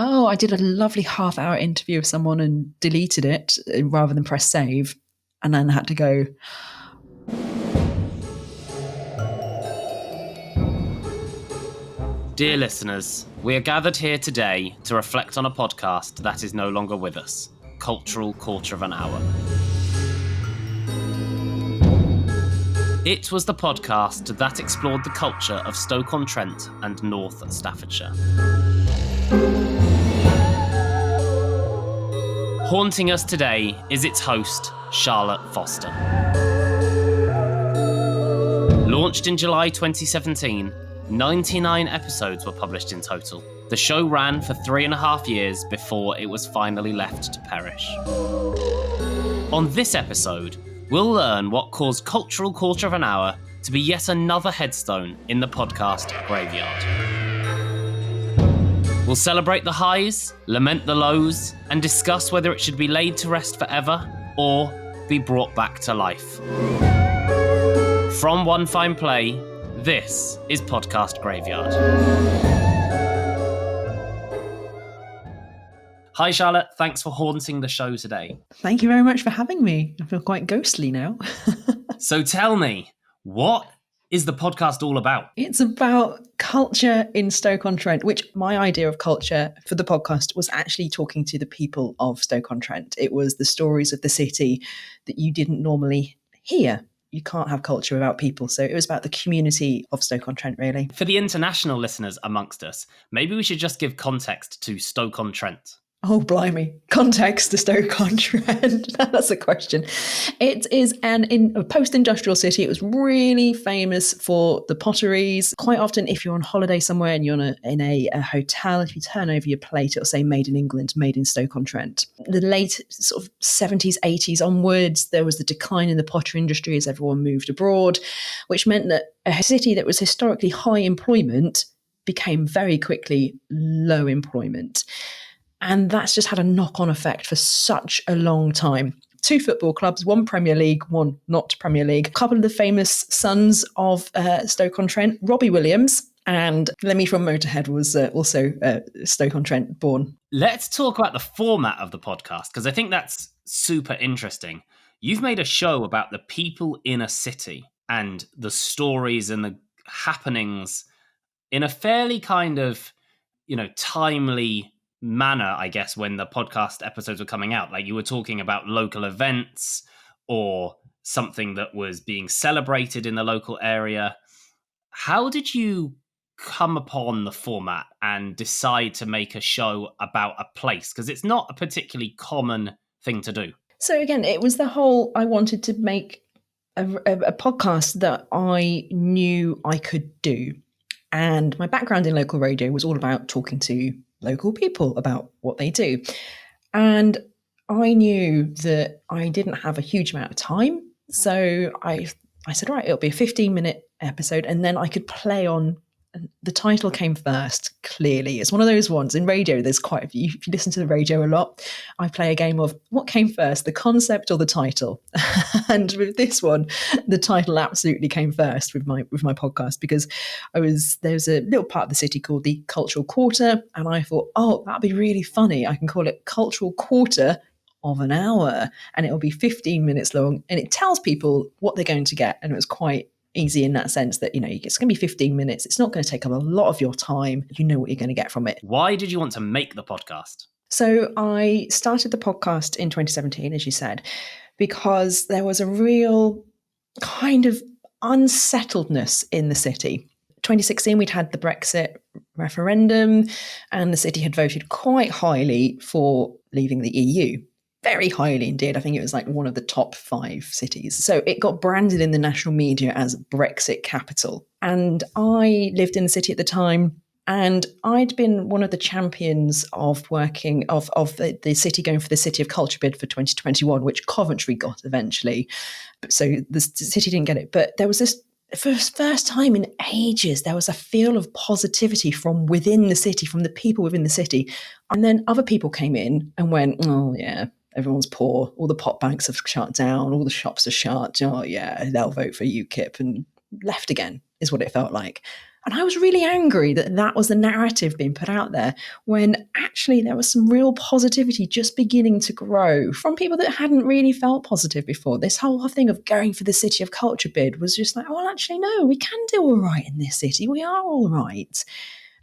Oh, I did a lovely half-hour interview with someone and deleted it rather than press save, and then had to go, Dear listeners, we are gathered here today to reflect on a podcast that is no longer with us, Cultural Quarter of an Hour. It was the podcast that explored the culture of Stoke-on-Trent and North Staffordshire. Haunting us today is its host, Charlotte Foster. Launched in July 2017, 99 episodes were published in total. The show ran for 3.5 years before it was finally left to perish. On this episode, we'll learn what caused Cultural Quarter of an Hour to be yet another headstone in the podcast graveyard. We'll celebrate the highs, lament the lows, and discuss whether it should be laid to rest forever or be brought back to life. From One Fine Play, this is Podcast Graveyard. Hi Charlotte, thanks for haunting the show today. thank you very much for having me. I feel quite ghostly now. So tell me, what is the podcast all about? It's about culture in Stoke-on-Trent, which my idea of culture for the podcast was actually talking to the people of Stoke-on-Trent. It was the stories of the city that you didn't normally hear. You can't have culture without people. So it was about the community of Stoke-on-Trent, really. For the international listeners amongst us, maybe we should just give context to Stoke-on-Trent. Oh, blimey. Context to Stoke-on-Trent. That's a question. It is in a post-industrial city. It was really famous for the potteries. Quite often, if you're on holiday somewhere and you're in a hotel, if you turn over your plate, it'll say made in England, made in Stoke-on-Trent. The late sort of 70s, 80s onwards, there was the decline in the pottery industry as everyone moved abroad, which meant that a city that was historically high employment became very quickly low employment. And that's just had a knock-on effect for such a long time. 2 football clubs, 1 Premier League, 1 not Premier League. A couple of the famous sons of Stoke-on-Trent, Robbie Williams and Lemmy from Motorhead was also Stoke-on-Trent born. Let's talk about the format of the podcast, because I think that's super interesting. You've made a show about the people in a city and the stories and the happenings in a fairly kind of, timely manner, I guess, when the podcast episodes were coming out. Like you were talking about local events or something that was being celebrated in the local area. How did you come upon the format and decide to make a show about a place? Because it's not a particularly common thing to do. So again, it was I wanted to make a podcast that I knew I could do. And my background in local radio was all about talking to local people about what they do. And I knew that I didn't have a huge amount of time. So I said, right, it'll be a 15-minute episode. And then I could play on, the title came first, clearly. It's one of those ones in radio, there's quite a few. If you listen to the radio a lot, I play a game of what came first, the concept or the title? And with this one, the title absolutely came first with my podcast, because there's a little part of the city called the Cultural Quarter, and I thought, oh, that'd be really funny. I can call it Cultural Quarter of an Hour, and it'll be 15 minutes long, and it tells people what they're going to get. And it was quite easy in that sense that, it's going to be 15 minutes. It's not going to take up a lot of your time. You know what you're going to get from it. Why did you want to make the podcast? So I started the podcast in 2017, as you said, because there was a real kind of unsettledness in the city. 2016, we'd had the Brexit referendum, and the city had voted quite highly for leaving the EU. Very highly indeed. I think it was like one of the top 5 cities. So it got branded in the national media as Brexit capital. And I lived in the city at the time, and I'd been one of the champions of working of the city going for the City of Culture bid for 2021, which Coventry got eventually. So the city didn't get it. But there was this first time in ages, there was a feel of positivity from within the city, from the people within the city. And then other people came in and went, oh yeah, everyone's poor. All the pot banks have shut down. All the shops are shut. Oh yeah, they'll vote for UKIP, and left again is what it felt like. And I was really angry that that was the narrative being put out there, when actually there was some real positivity just beginning to grow from people that hadn't really felt positive before. This whole thing of going for the City of Culture bid was just like, well, actually, no, we can do all right in this city. We are all right.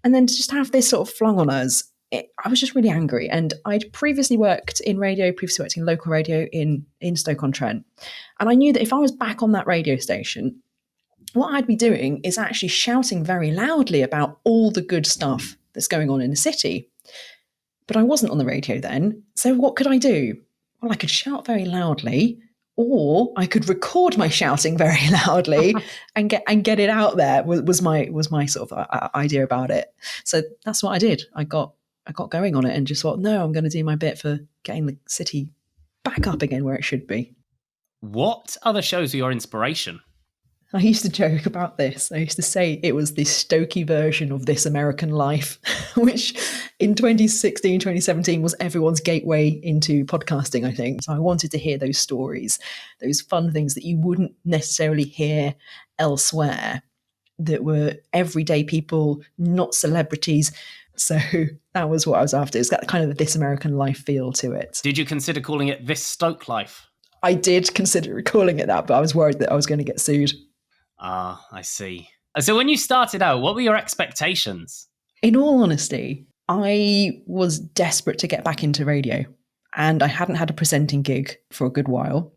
And then to just have this sort of flung on us, I was just really angry. And I'd previously worked in radio, previously worked in local radio in Stoke-on-Trent. And I knew that if I was back on that radio station, what I'd be doing is actually shouting very loudly about all the good stuff that's going on in the city. But I wasn't on the radio then. So what could I do? Well, I could shout very loudly, or I could record my shouting very loudly and get it out there. Was my sort of idea about it. So that's what I did. I got going on it and just thought, no, I'm going to do my bit for getting the city back up again where it should be. What other shows are your inspiration? I used to joke about this. I used to say it was the Stokey version of This American Life, which in 2016, 2017 was everyone's gateway into podcasting, I think. So I wanted to hear those stories, those fun things that you wouldn't necessarily hear elsewhere, that were everyday people, not celebrities. So that was what I was after. It's got kind of a This American Life feel to it. Did you consider calling it This Stoke Life? I did consider calling it that, but I was worried that I was going to get sued. Ah, I see. So when you started out, what were your expectations? In all honesty, I was desperate to get back into radio, and I hadn't had a presenting gig for a good while.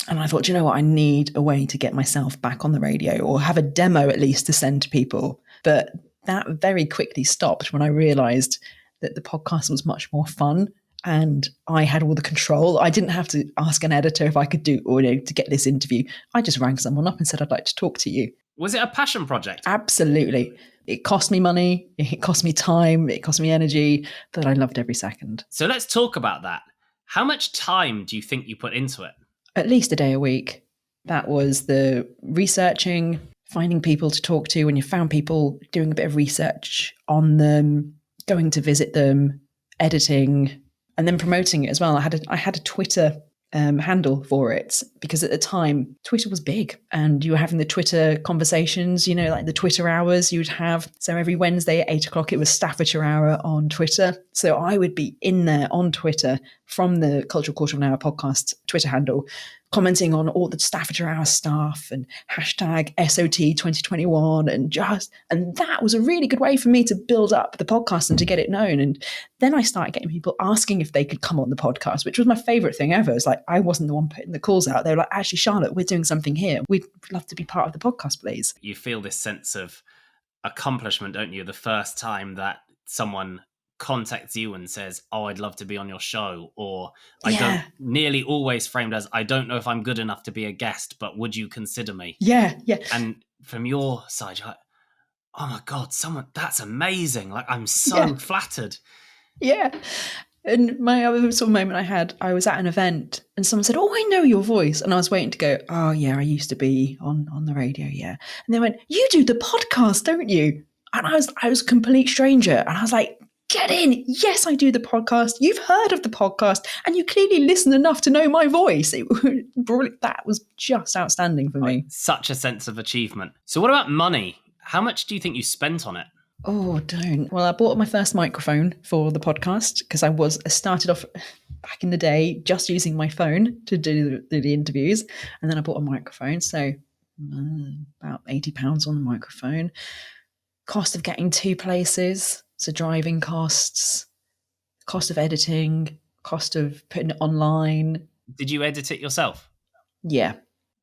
And I thought, you know what, I need a way to get myself back on the radio, or have a demo at least to send to people. But that very quickly stopped when I realized that the podcast was much more fun and I had all the control. I didn't have to ask an editor if I could do audio to get this interview. I just rang someone up and said, I'd like to talk to you. Was it a passion project? Absolutely. It cost me money, it cost me time, it cost me energy, but I loved every second. So let's talk about that. How much time do you think you put into it? At least a day a week. That was the researching, finding people to talk to. When you found people, doing a bit of research on them, going to visit them, editing, and then promoting it as well. I had a Twitter handle for it, because at the time Twitter was big and you were having the Twitter conversations, you know, like the Twitter hours you would have. So every Wednesday at 8:00, it was Staffordshire Hour on Twitter. So I would be in there on Twitter from the Cultural Quarter of an Hour podcast Twitter handle, commenting on all the Staffordshire Hour stuff and hashtag SOT 2021, and that was a really good way for me to build up the podcast and to get it known. And then I started getting people asking if they could come on the podcast, which was my favorite thing ever. It's like, I wasn't the one putting the calls out. They were like, actually, Charlotte, we're doing something here. We'd love to be part of the podcast, please. You feel this sense of accomplishment, don't you? The first time that someone contacts you and says, oh, I'd love to be on your show, or nearly always framed as, I don't know if I'm good enough to be a guest, but would you consider me? Yeah. And from your side, you're like, oh my God, that's amazing. Like, I'm so flattered. Yeah. And my other sort of moment I was at an event and someone said, oh, I know your voice. And I was waiting to go, oh yeah, I used to be on the radio. Yeah. And they went, you do the podcast, don't you? And I was a complete stranger. And I was like, get in. Yes, I do the podcast. You've heard of the podcast and you clearly listen enough to know my voice. That was just outstanding for me. Such a sense of achievement. So what about money? How much do you think you spent on it? Oh, don't. Well, I bought my first microphone for the podcast because I started off back in the day just using my phone to do the interviews. And then I bought a microphone. So about £80 on the microphone. Cost of getting to places. So driving costs, cost of editing, cost of putting it online. Did you edit it yourself? Yeah.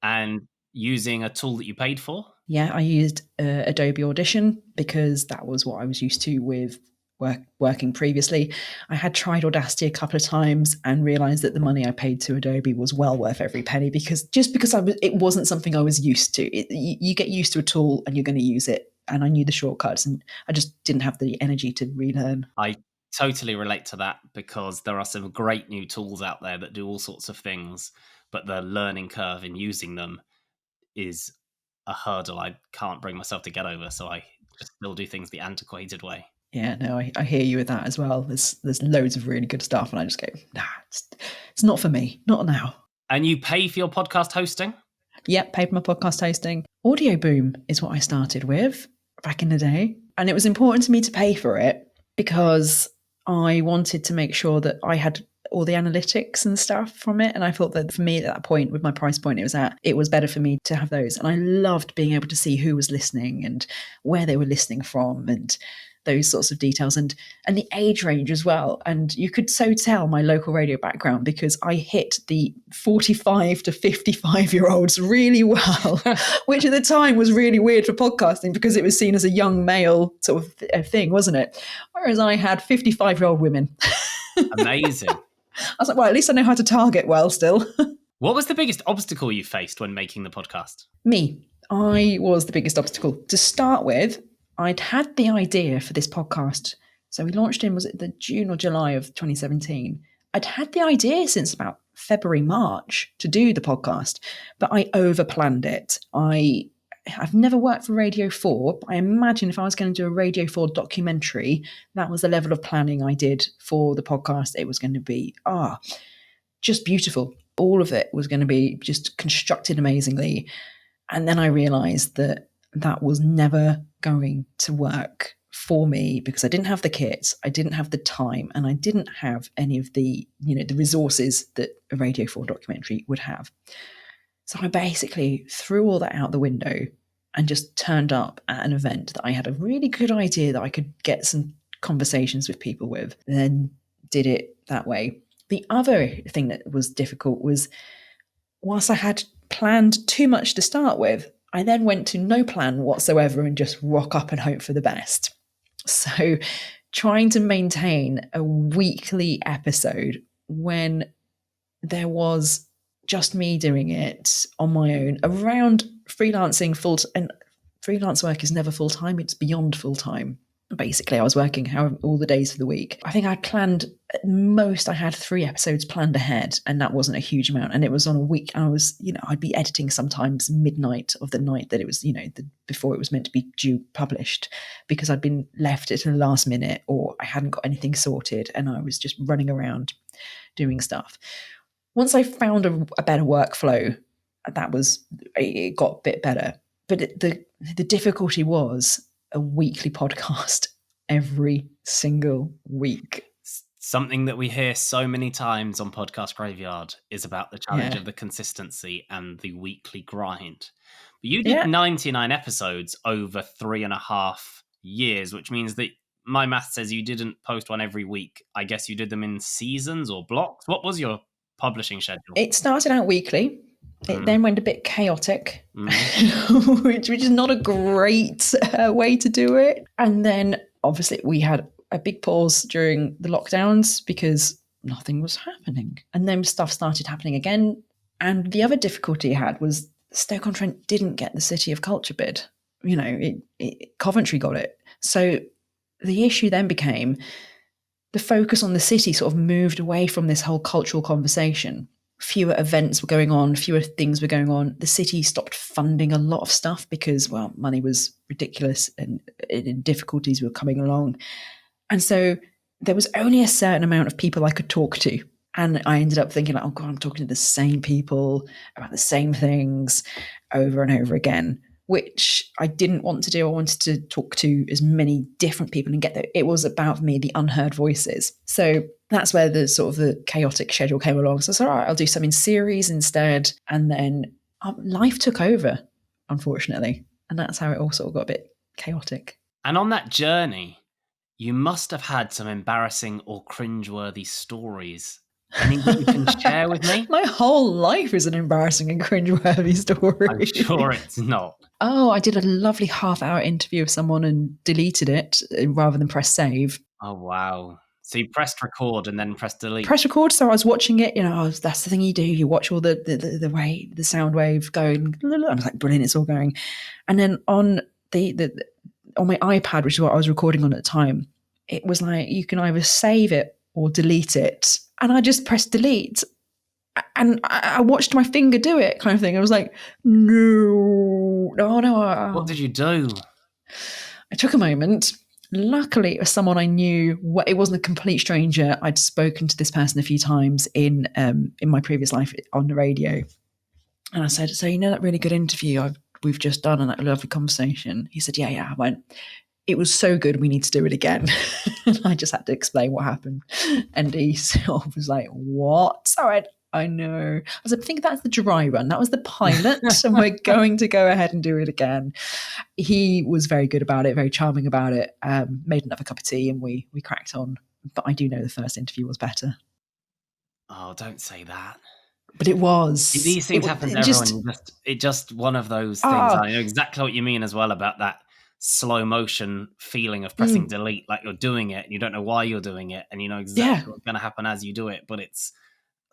And using a tool that you paid for? Yeah, I used Adobe Audition because that was what I was used to with working previously. I had tried Audacity a couple of times and realized that the money I paid to Adobe was well worth every penny, because it wasn't something I was used to. You get used to a tool and you're going to use it. And I knew the shortcuts and I just didn't have the energy to relearn. I totally relate to that, because there are some great new tools out there that do all sorts of things, but the learning curve in using them is a hurdle I can't bring myself to get over. So I just still do things the antiquated way. Yeah, no, I hear you with that as well. There's loads of really good stuff and I just go, nah, it's not for me, not now. And you pay for your podcast hosting? Yep, paid for my podcast hosting. Audio Boom is what I started with back in the day. And it was important to me to pay for it because I wanted to make sure that I had all the analytics and stuff from it. And I thought that for me at that point, with my price point it was better for me to have those. And I loved being able to see who was listening and where they were listening from and those sorts of details and the age range as well. And you could so tell my local radio background because I hit the 45 to 55-year-olds really well, which at the time was really weird for podcasting because it was seen as a young male sort of thing, wasn't it? Whereas I had 55-year-old women. Amazing. I was like, well, at least I know how to target well still. What was the biggest obstacle you faced when making the podcast? Me. I was the biggest obstacle. To start with, I'd had the idea for this podcast. So we launched in, was it the June or July of 2017? I'd had the idea since about February, March to do the podcast, but I overplanned it. I've never worked for Radio 4, but I imagine if I was going to do a Radio 4 documentary, that was the level of planning I did for the podcast. It was going to be, just beautiful. All of it was going to be just constructed amazingly. And then I realized that was never going to work for me because I didn't have the kit, I didn't have the time, and I didn't have any of the, the resources that a Radio 4 documentary would have. So I basically threw all that out the window and just turned up at an event that I had a really good idea that I could get some conversations with people with, and then did it that way. The other thing that was difficult was, whilst I had planned too much to start with, I then went to no plan whatsoever and just rock up and hope for the best. So trying to maintain a weekly episode when there was just me doing it on my own around freelancing and freelance work is never full-time, it's beyond full-time. Basically, I was working all the days of the week. I think I planned, at most, I had 3 episodes planned ahead, and that wasn't a huge amount. And it was on a week. I was, I'd be editing sometimes midnight of the night that it was, before it was meant to be due published, because I'd been left at the last minute or I hadn't got anything sorted, and I was just running around doing stuff. Once I found a better workflow, it got a bit better. But the difficulty was a weekly podcast every single week. Something that we hear so many times on Podcast Graveyard is about the challenge of the consistency and the weekly grind. But you did 99 episodes over 3.5 years, which means that my math says you didn't post one every week. I guess you did them in seasons or blocks. What was your publishing schedule? It started out weekly. It then went a bit chaotic, which is not a great way to do it. And then obviously we had a big pause during the lockdowns because nothing was happening. And then stuff started happening again. And the other difficulty I had was Stoke-on-Trent didn't get the City of Culture bid. Coventry got it. So the issue then became the focus on the city sort of moved away from this whole cultural conversation. Fewer events were going on, fewer things were going on. The city stopped funding a lot of stuff because, well, money was ridiculous and difficulties were coming along. And so there was only a certain amount of people I could talk to. And I ended up thinking, oh God, I'm talking to the same people about the same things over and over again, which I didn't want to do. I wanted to talk to as many different people and it was about me, the unheard voices. So that's where the sort of the chaotic schedule came along. So I said, all right, I'll do some in series instead. And then life took over, unfortunately. And that's how it all sort of got a bit chaotic. And on that journey, you must have had some embarrassing or cringeworthy stories. Any that you can share with me? My whole life is an embarrassing and cringeworthy story. I'm sure it's not. Oh, I did a lovely half-hour interview of someone and deleted it rather than press save. Oh, wow. So you pressed record and then pressed delete. Press record. So I was watching it. That's the thing you do. You watch all the sound wave going. I was like, brilliant! It's all going. And then on on my iPad, which is what I was recording on at the time, it was like you can either save it or delete it. And I just pressed delete, and I watched my finger do it, kind of thing. I was like, no. What did you do? I took a moment. Luckily, it was someone I knew. It wasn't a complete stranger. I'd spoken to this person a few times in my previous life on the radio. And I said, so that really good interview, I've we've just done a lovely conversation. He said, yeah. I went, it was so good, we need to do it again. And I just had to explain what happened. And he sort of was like, what? So I know. I was like, I think that's the dry run. That was the pilot. And we're going to go ahead and do it again. He was very good about it, very charming about it. Made another cup of tea and we cracked on. But I do know the first interview was better. Oh, don't say that. But it was. These things happen to everyone. It's just one of those things. I know exactly what you mean as well about that slow motion feeling of pressing delete, like you're doing it and you don't know why you're doing it and you know exactly what's going to happen as you do it, but it's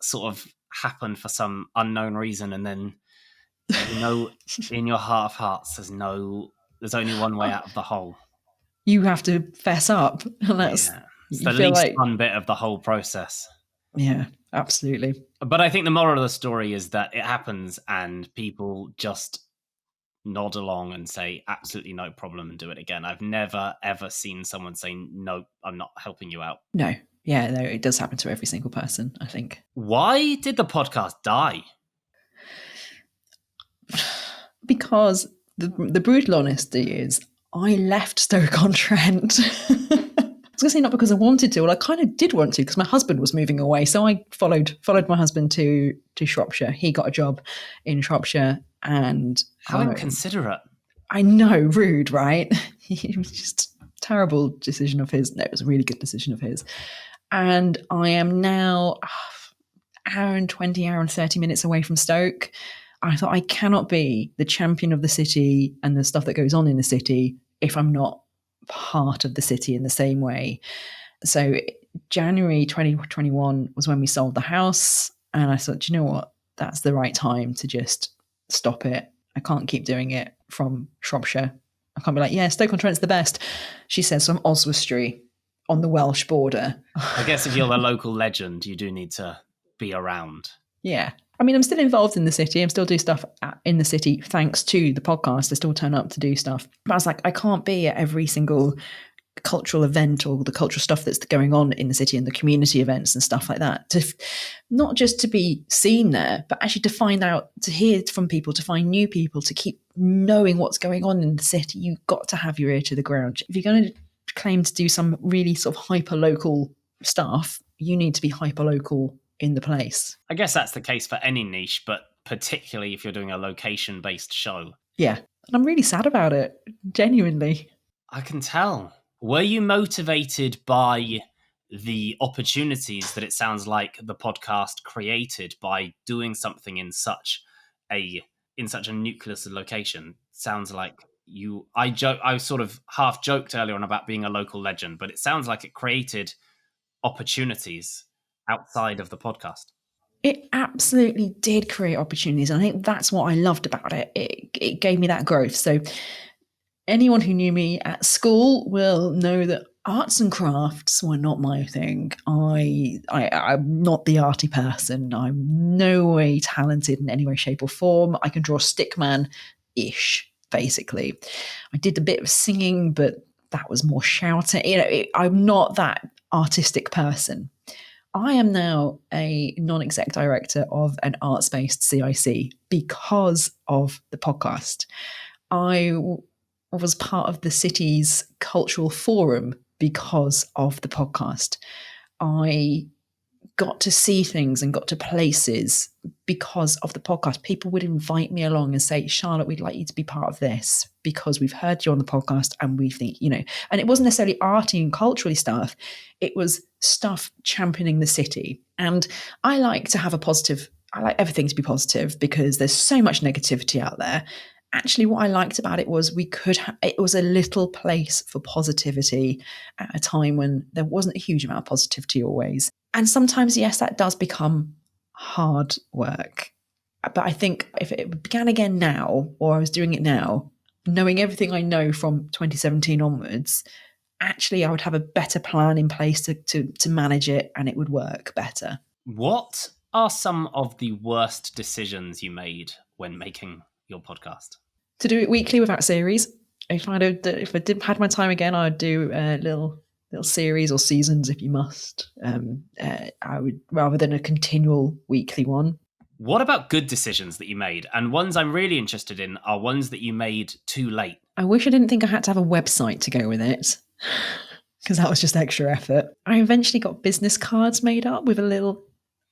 sort of happened for some unknown reason, and then you know in your heart of hearts there's only one way out of the hole. You have to fess up, and that's it's the least fun bit of the whole process. Yeah, absolutely. But I think the moral of the story is that it happens and people just nod along and say absolutely no problem and do it again. I've never ever seen someone say no, I'm not helping you out. No, it does happen to every single person, I think. Why did the podcast die? Because the brutal honesty is I left Stoke-on-Trent. I was going to say not because I wanted to. Well, I kind of did want to because my husband was moving away. So I followed my husband to Shropshire. He got a job in Shropshire. And how inconsiderate. I know, rude, right? It was just a terrible decision of his. No, it was a really good decision of his. And I am now hour and 20, hour and 30 minutes away from Stoke. I thought I cannot be the champion of the city and the stuff that goes on in the city if I'm not part of the city in the same way. So January 2021 was when we sold the house. And I thought, you know what? That's the right time to just stop it. I can't keep doing it from Shropshire. I can't be like, yeah, Stoke-on-Trent's the best. She says from Oswestry on the Welsh border. I guess if you're a local legend, you do need to be around. Yeah. I mean, I'm still involved in the city. I'm still doing stuff in the city thanks to the podcast. I still turn up to do stuff. But I was like, I can't be at every single cultural event or the cultural stuff that's going on in the city and the community events and stuff like that. Not just to be seen there, but actually to find out, to hear from people, to find new people, to keep knowing what's going on in the city. You've got to have your ear to the ground. If you're going to claim to do some really sort of hyper-local stuff, you need to be hyper-local in the place. I guess that's the case for any niche, but particularly if you're doing a location-based show. Yeah, and I'm really sad about it, genuinely. I can tell. Were you motivated by the opportunities that it sounds like the podcast created by doing something in such a nucleus location? Sounds like I sort of half joked earlier on about being a local legend, but it sounds like it created opportunities outside of the podcast. It absolutely did create opportunities. And I think that's what I loved about it. It gave me that growth. So anyone who knew me at school will know that arts and crafts were not my thing. I'm not the arty person. I'm no way talented in any way, shape, or form. I can draw stickman-ish, basically. I did a bit of singing, but that was more shouting. I'm not that artistic person. I am now a non-exec director of an arts-based CIC because of the podcast. I was part of the city's cultural forum because of the podcast. I got to see things and got to places because of the podcast. People would invite me along and say, Charlotte, we'd like you to be part of this because we've heard you on the podcast and we think, and it wasn't necessarily arty and culturally stuff. It was stuff championing the city. And I like everything to be positive because there's so much negativity out there. Actually, what I liked about it was it was a little place for positivity at a time when there wasn't a huge amount of positivity always. And sometimes, yes, that does become hard work. But I think if it began again now, or I was doing it now, knowing everything I know from 2017 onwards, actually I would have a better plan in place to manage it and it would work better. What are some of the worst decisions you made when making your podcast? To do it weekly without series. If I had my time again, I'd do a little series or seasons if you must. I would rather than a continual weekly one. What about good decisions that you made? And ones I'm really interested in are ones that you made too late. I wish I didn't think I had to have a website to go with it, because that was just extra effort. I eventually got business cards made up with a little.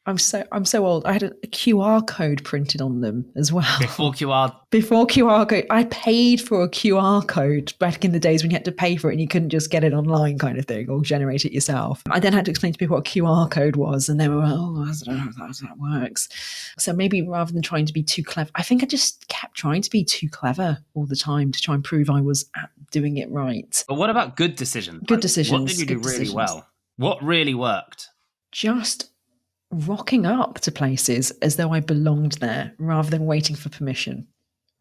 I'm so old. I had a QR code printed on them as well. Before QR. Before QR code, I paid for a QR code back in the days when you had to pay for it and you couldn't just get it online, kind of thing, or generate it yourself. I then had to explain to people what a QR code was, and they were like, "Oh, I don't know how that works." So maybe rather than trying to be too clever, I think I just kept trying to be too clever all the time to try and prove I was doing it right. But what about good decisions? Good decisions. What did you do really decisions. well? What really worked? Just rocking up to places as though I belonged there rather than waiting for permission.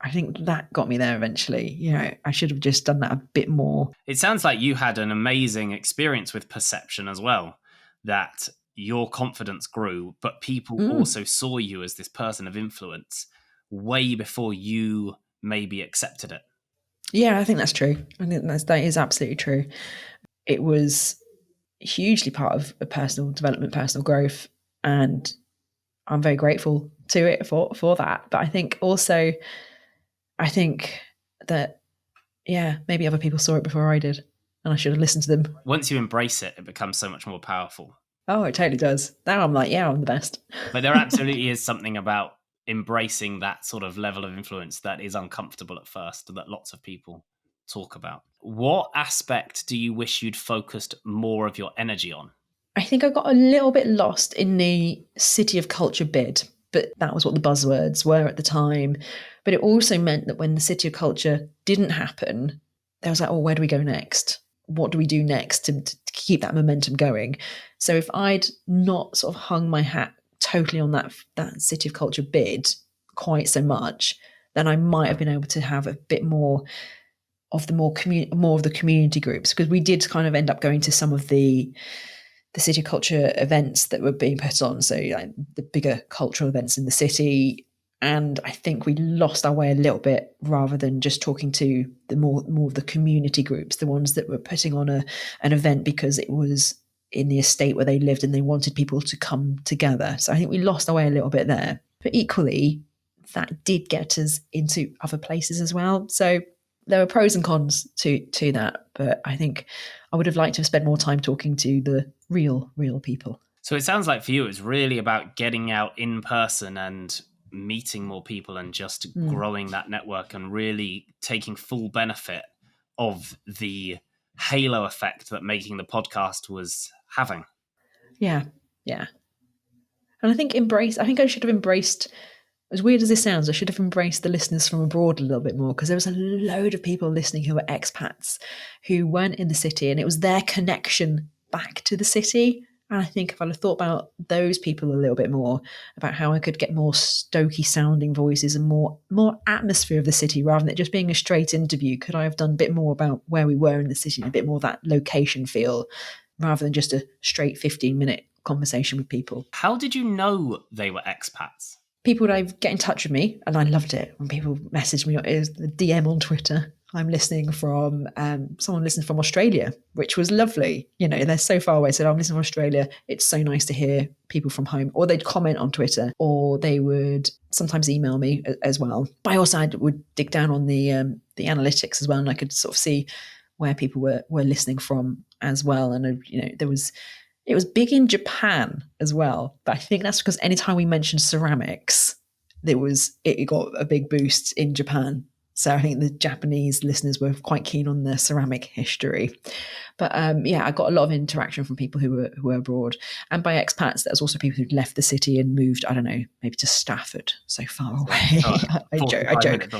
I think that got me there eventually. You know, I should have just done that a bit more. It sounds like you had an amazing experience with perception as well, that your confidence grew, but people also saw you as this person of influence way before you maybe accepted it. Yeah, I think that's true. I think that is absolutely true. It was hugely part of a personal development, personal growth, and I'm very grateful to it for that. But I think also, that, yeah, maybe other people saw it before I did, and I should have listened to them. Once you embrace it, it becomes so much more powerful. Oh, it totally does. Now I'm like, yeah, I'm the best. But there absolutely is something about embracing that sort of level of influence that is uncomfortable at first, that lots of people talk about. What aspect do you wish you'd focused more of your energy on? I think I got a little bit lost in the city of culture bit, but that was what the buzzwords were at the time. But it also meant that when the city of culture didn't happen, there was like, oh, where do we go next? What do we do next to keep that momentum going? So if I'd not sort of hung my hat totally on that city of culture bid quite so much, then I might have been able to have a bit more of the more of the community groups, because we did kind of end up going to some of the city of culture events that were being put on, so like the bigger cultural events in the city. And I think we lost our way a little bit, rather than just talking to the more of the community groups, the ones that were putting on an event because it was in the estate where they lived and they wanted people to come together. So I think we lost our way a little bit there. But equally, that did get us into other places as well. So there were pros and cons to that, but I think I would have liked to have spent more time talking to the real people. So it sounds like for you, it's really about getting out in person and meeting more people and just growing that network and really taking full benefit of the halo effect that making the podcast was having. Yeah. And I think I should have embraced, as weird as this sounds, I should have embraced the listeners from abroad a little bit more, because there was a load of people listening who were expats who weren't in the city, and it was their connection back to the city. And I think if I'd have thought about those people a little bit more, about how I could get more Stokey sounding voices and more atmosphere of the city, rather than it just being a straight interview, could I have done a bit more about where we were in the city, a bit more of that location feel, rather than just a straight 15-minute conversation with people. How did you know they were expats? People would get in touch with me, and I loved it when people messaged me. It was the DM on Twitter. I'm listening from someone listened from Australia, which was lovely. You know, they're so far away. So I'm listening from Australia. It's so nice to hear people from home. Or they'd comment on Twitter, or they would sometimes email me as well. But I also would dig down on the analytics as well, and I could sort of see where people were listening from as well. And it was big in Japan as well, but I think that's because anytime we mentioned ceramics, it got a big boost in Japan. So I think the Japanese listeners were quite keen on the ceramic history. But I got a lot of interaction from people who were abroad, and by expats, there's also people who'd left the city and moved, I don't know, maybe to Stafford, so far away. I joke.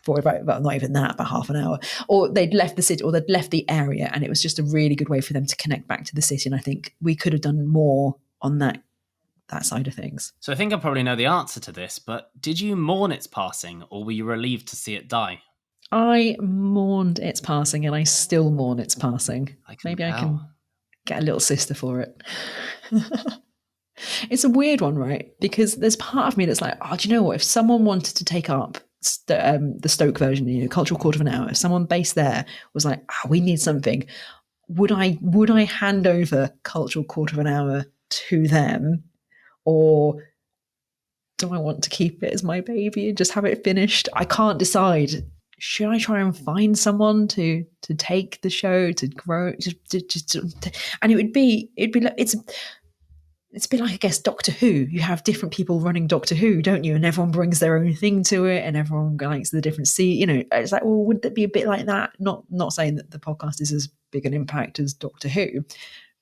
For about not even that, about half an hour, or they'd left the city, or they'd left the area, and it was just a really good way for them to connect back to the city. And I think we could have done more on that side of things. So I think I probably know the answer to this, but did you mourn its passing, or were you relieved to see it die? I mourned its passing, and I still mourn its passing. Maybe I can get a little sister for it. It's a weird one, right? Because there's part of me that's like, oh, do you know what? If someone wanted to take up the Stoke version, cultural quarter of an hour, if someone based there was like, we need something, would I hand over cultural quarter of an hour to them, or do I want to keep it as my baby and just have it finished? I can't decide. Should I try and find someone to take the show, to grow, and it's a bit like, I guess, Doctor Who. You have different people running Doctor Who, don't you? And everyone brings their own thing to it, and everyone likes the different it's like, well, would that be a bit like that? Not saying that the podcast is as big an impact as Doctor Who,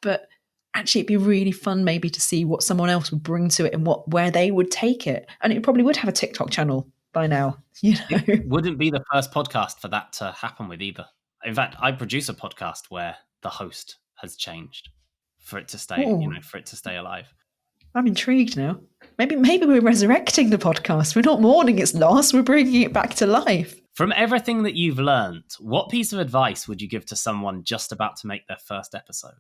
but actually it'd be really fun maybe to see what someone else would bring to it and where they would take it. And it probably would have a TikTok channel by now, It wouldn't be the first podcast for that to happen with either. In fact, I produce a podcast where the host has changed for it to stay, for it to stay alive. I'm intrigued now. Maybe we're resurrecting the podcast. We're not mourning its loss. We're bringing it back to life. From everything that you've learned, what piece of advice would you give to someone just about to make their first episode?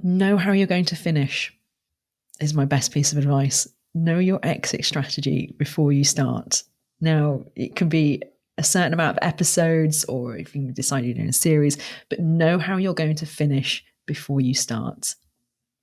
Know how you're going to finish is my best piece of advice. Know your exit strategy before you start. Now, it can be a certain amount of episodes, or if you decide you're doing a series, but know how you're going to finish before you start,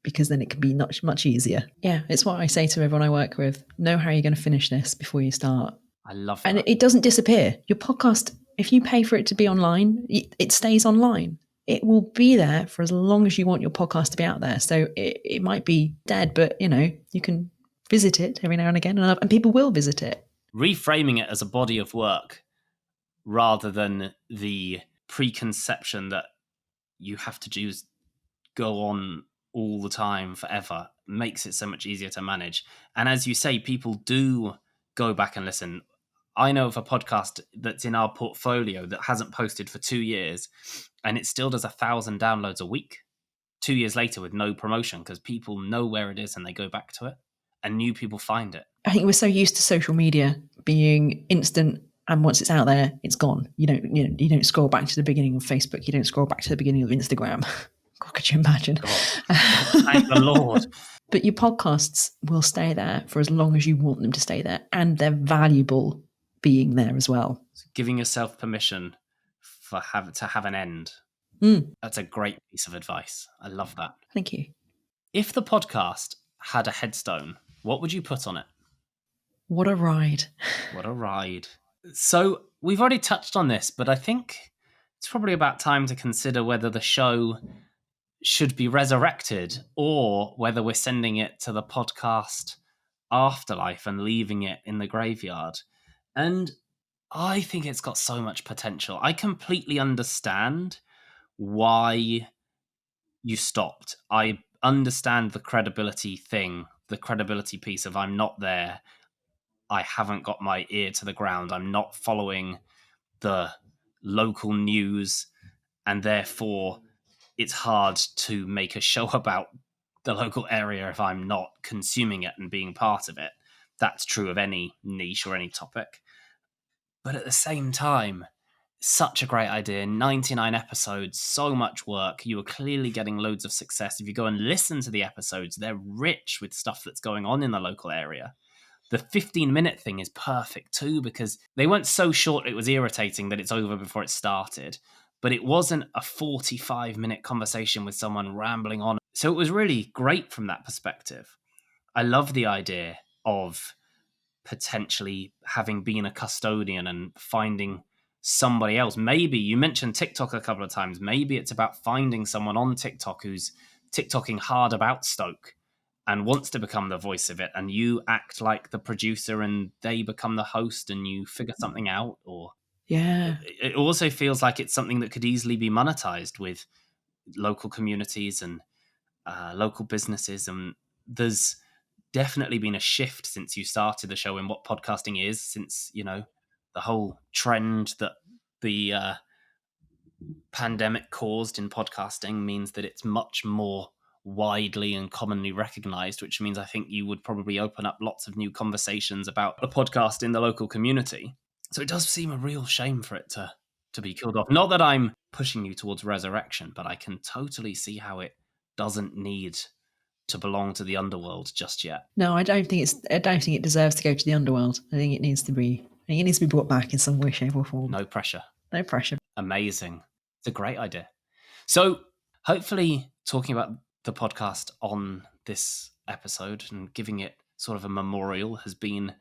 because then it can be much easier. Yeah, it's what I say to everyone I work with. Know how you're going to finish this before you start. I love that. And it doesn't disappear. Your podcast, if you pay for it to be online, it stays online. It will be there for as long as you want your podcast to be out there. So it might be dead, but you can visit it every now and again, and people will visit it. Reframing it as a body of work rather than the preconception that you have to just go on all the time forever makes it so much easier to manage. And as you say, people do go back and listen. I know of a podcast that's in our portfolio that hasn't posted for 2 years, and it still does 1,000 downloads a week 2 years later with no promotion, because people know where it is and they go back to it, and new people find it. I think we're so used to social media being instant, and once it's out there, it's gone. You don't scroll back to the beginning of Facebook. You don't scroll back to the beginning of Instagram. God, could you imagine? Thank the Lord. But your podcasts will stay there for as long as you want them to stay there, and they're valuable being there as well. So giving yourself permission to have an end. That's a great piece of advice. I love that. Thank you. If the podcast had a headstone, what would you put on it? What a ride. What a ride. So we've already touched on this, but I think it's probably about time to consider whether the show should be resurrected or whether we're sending it to the podcast afterlife and leaving it in the graveyard. And I think it's got so much potential. I completely understand why you stopped. I understand the credibility thing, the credibility piece of I'm not there. I haven't got my ear to the ground. I'm not following the local news, and therefore it's hard to make a show about the local area if I'm not consuming it and being part of it. That's true of any niche or any topic. But at the same time, such a great idea. 99 episodes, so much work. You are clearly getting loads of success. If you go and listen to the episodes, they're rich with stuff that's going on in the local area. The 15-minute thing is perfect too, because they weren't so short it was irritating that it's over before it started, but it wasn't a 45-minute conversation with someone rambling on. So it was really great from that perspective. I love the idea of potentially having been a custodian and finding somebody else. Maybe you mentioned TikTok a couple of times. Maybe it's about finding someone on TikTok who's TikToking hard about Stoke and wants to become the voice of it, and you act like the producer and they become the host and you figure something out. Or it also feels like it's something that could easily be monetized with local communities and local businesses. And there's definitely been a shift since you started the show in what podcasting is, since the whole trend that the pandemic caused in podcasting means that it's much more widely and commonly recognized, which means I think you would probably open up lots of new conversations about a podcast in the local community. So it does seem a real shame for it to be killed off. Not that I'm pushing you towards resurrection, but I can totally see how it doesn't need to belong to the underworld just yet. No, I don't think it deserves to go to the underworld. I think it needs to be brought back in some way, shape, or form. No pressure. No pressure. Amazing. It's a great idea. So hopefully talking about the podcast on this episode and giving it sort of a memorial has been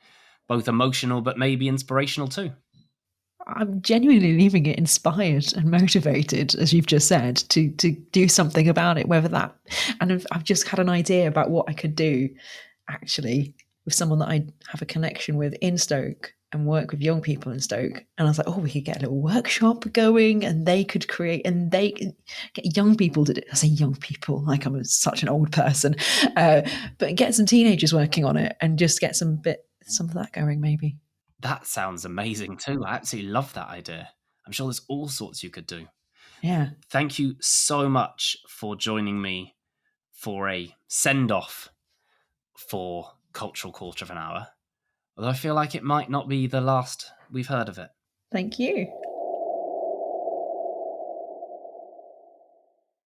both emotional but maybe inspirational too. I'm genuinely leaving it inspired and motivated, as you've just said, to do something about it, whether that, and I've just had an idea about what I could do actually with someone that I have a connection with in Stoke and work with young people in Stoke. And I was like, oh, we could get a little workshop going and they could create, and they could get young people to do, I say young people, like I'm such an old person, but get some teenagers working on it and just get some of that going maybe. That sounds amazing too. I absolutely love that idea. I'm sure there's all sorts you could do. Yeah. Thank you so much for joining me for a send-off for Cultural Quarter of an Hour. Although I feel like it might not be the last we've heard of it. Thank you.